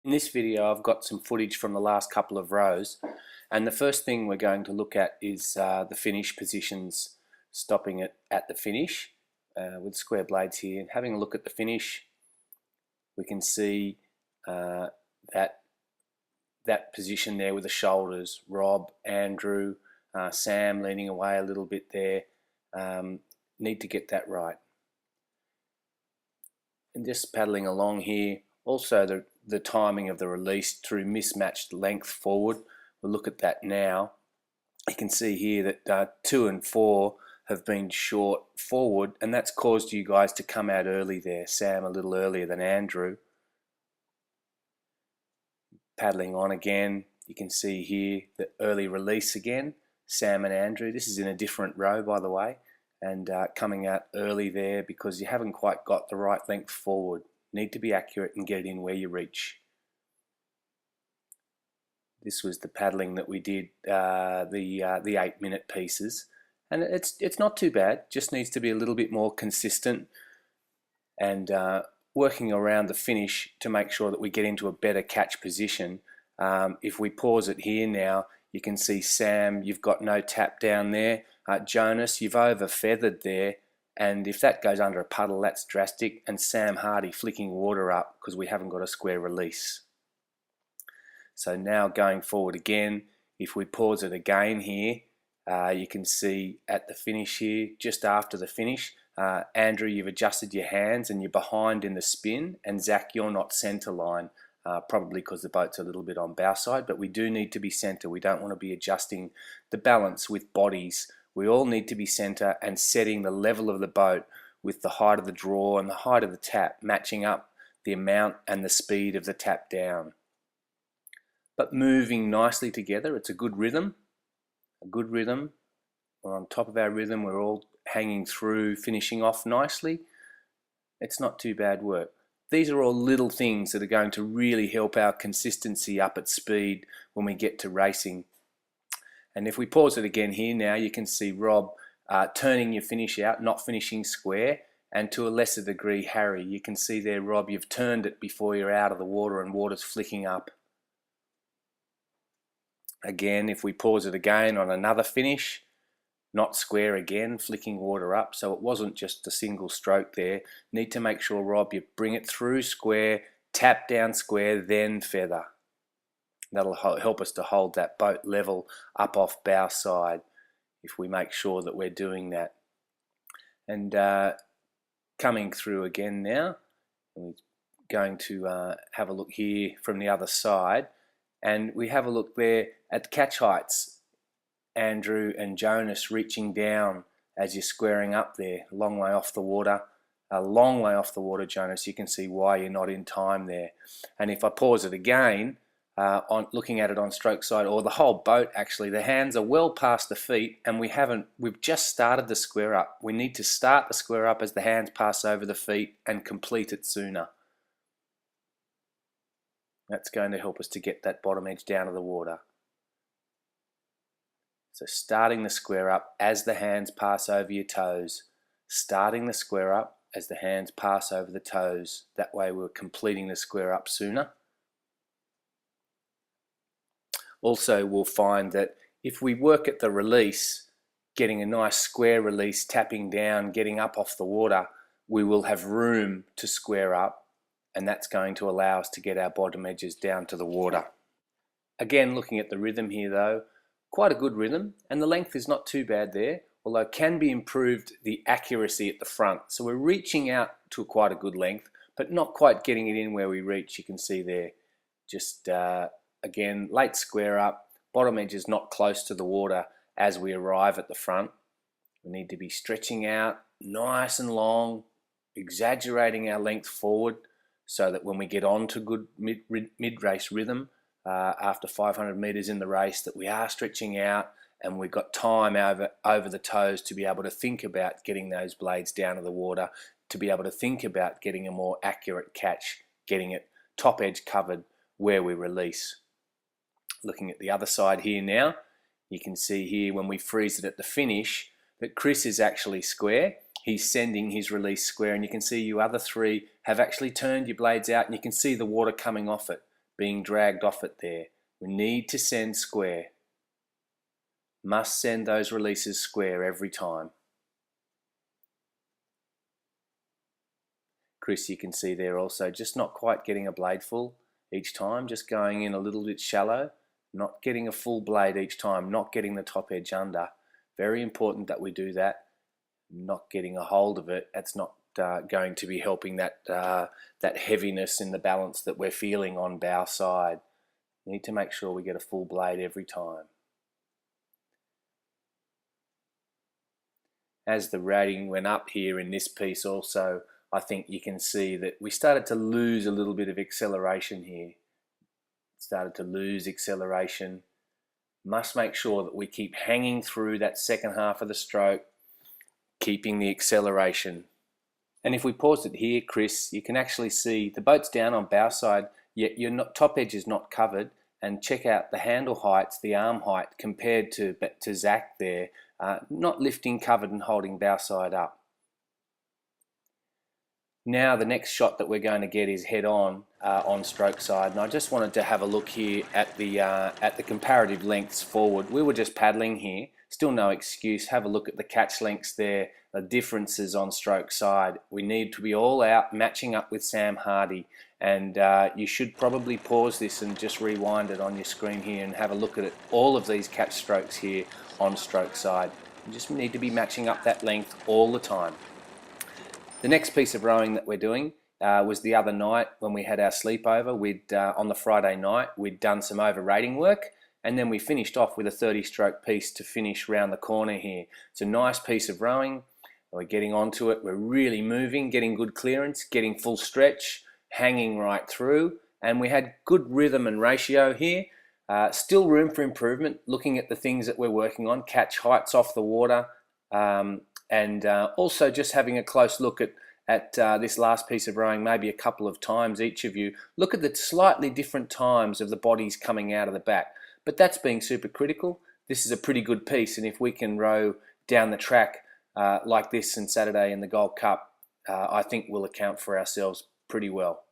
In this video I've got some footage from the last couple of rows, and the first thing we're going to look at is the finish positions, stopping it at the finish with square blades here. And having a look at the finish, we can see that position there with the shoulders. Rob, Andrew, Sam leaning away a little bit there. Need to get that right. And just paddling along here, also the timing of the release through mismatched length forward. We'll look at that now. You can see here that 2 and 4 have been short forward, and that's caused you guys to come out early there. Sam a little earlier than Andrew. Paddling on again, you can see here the early release again. Sam and Andrew. This is in a different row, by the way. And coming out early there because you haven't quite got the right length forward. Need to be accurate and get it in where you reach. This was the paddling that we did, the 8-minute pieces, and it's not too bad. Just needs to be a little bit more consistent and working around the finish to make sure that we get into a better catch position. If we pause it here now, you can see Sam, you've got no tap down there. Jonas, you've over feathered there, and if that goes under a puddle, that's drastic. And Sam Hardy flicking water up because we haven't got a square release. So now going forward again, if we pause it again here, you can see at the finish here, just after the finish, Andrew, you've adjusted your hands and you're behind in the spin, and Zach, you're not centre line. Probably because the boat's a little bit on bow side, but we do need to be centre. We don't want to be adjusting the balance with bodies. We all need to be centre and setting the level of the boat with the height of the draw and the height of the tap, matching up the amount and the speed of the tap down. But moving nicely together, it's a good rhythm. A good rhythm. We're on top of our rhythm. We're all hanging through, finishing off nicely. It's not too bad work. These are all little things that are going to really help our consistency up at speed when we get to racing. And if we pause it again here now, you can see Rob turning your finish out, not finishing square, and to a lesser degree Harry. You can see there, Rob, you've turned it before you're out of the water and water's flicking up. Again, if we pause it again on another finish, not square again, flicking water up. So it wasn't just a single stroke there. Need to make sure, Rob, you bring it through square, tap down square, then feather. That'll help us to hold that boat level up off bow side if we make sure that we're doing that. And coming through again now, we're going to have a look here from the other side, and we have a look there at catch heights. Andrew and Jonas reaching down as you're squaring up there, a long way off the water. A long way off the water, Jonas. You can see why you're not in time there. And if I pause it again, on looking at it on stroke side, or the whole boat actually, the hands are well past the feet, and we've just started the square up. We need to start the square up as the hands pass over the feet and complete it sooner. That's going to help us to get that bottom edge down of the water. So starting the square up as the hands pass over your toes. Starting the square up as the hands pass over the toes. That way we're completing the square up sooner. Also, we'll find that if we work at the release, getting a nice square release, tapping down, getting up off the water, we will have room to square up, and that's going to allow us to get our bottom edges down to the water. Again, looking at the rhythm here though, quite a good rhythm, and the length is not too bad there, although can be improved the accuracy at the front. So we're reaching out to quite a good length, but not quite getting it in where we reach. You can see there, just again, late square up, bottom edge is not close to the water as we arrive at the front. We need to be stretching out nice and long, exaggerating our length forward so that when we get on to good mid-race rhythm, after 500 meters in the race, that we are stretching out and we've got time over the toes to be able to think about getting those blades down to the water, to be able to think about getting a more accurate catch, getting it top edge covered where we release. Looking at the other side here now, you can see here when we freeze it at the finish that Chris is actually square. He's sending his release square, and you can see you other three have actually turned your blades out, and you can see the water coming off it. being dragged off it there. We need to send square. Must send those releases square every time. Chris, you can see there also just not quite getting a blade full each time, just going in a little bit shallow, not getting a full blade each time, not getting the top edge under. Very important that we do that. Not getting a hold of it, that's not going to be helping that heaviness in the balance that we're feeling on bow side. Need to make sure we get a full blade every time. As the rating went up here in this piece also, I think you can see that we started to lose a little bit of acceleration here. Started to lose acceleration. Must make sure that we keep hanging through that second half of the stroke, keeping the acceleration. And if we pause it here, Chris, you can actually see the boat's down on bow side, yet your top edge is not covered. And check out the handle heights, the arm height compared to Zach there, not lifting covered and holding bow side up. Now the next shot that we're going to get is head on stroke side, and I just wanted to have a look here at the comparative lengths forward. We were just paddling here, still no excuse. Have a look at the catch lengths there, the differences on stroke side. We need to be all out matching up with Sam Hardy, and you should probably pause this and just rewind it on your screen here and have a look at it. All of these catch strokes here on stroke side. You just need to be matching up that length all the time. The next piece of rowing that we're doing was the other night when we had our sleepover. On the Friday night, we'd done some over-rating work, and then we finished off with a 30-stroke piece to finish round the corner here. It's a nice piece of rowing. We're getting onto it. We're really moving, getting good clearance, getting full stretch, hanging right through, and we had good rhythm and ratio here. Still room for improvement, looking at the things that we're working on, catch heights off the water, and also just having a close look at this last piece of rowing, maybe a couple of times each of you. Look at the slightly different times of the bodies coming out of the back. But that's being super critical. This is a pretty good piece, and if we can row down the track like this on Saturday in the Gold Cup, I think we'll account for ourselves pretty well.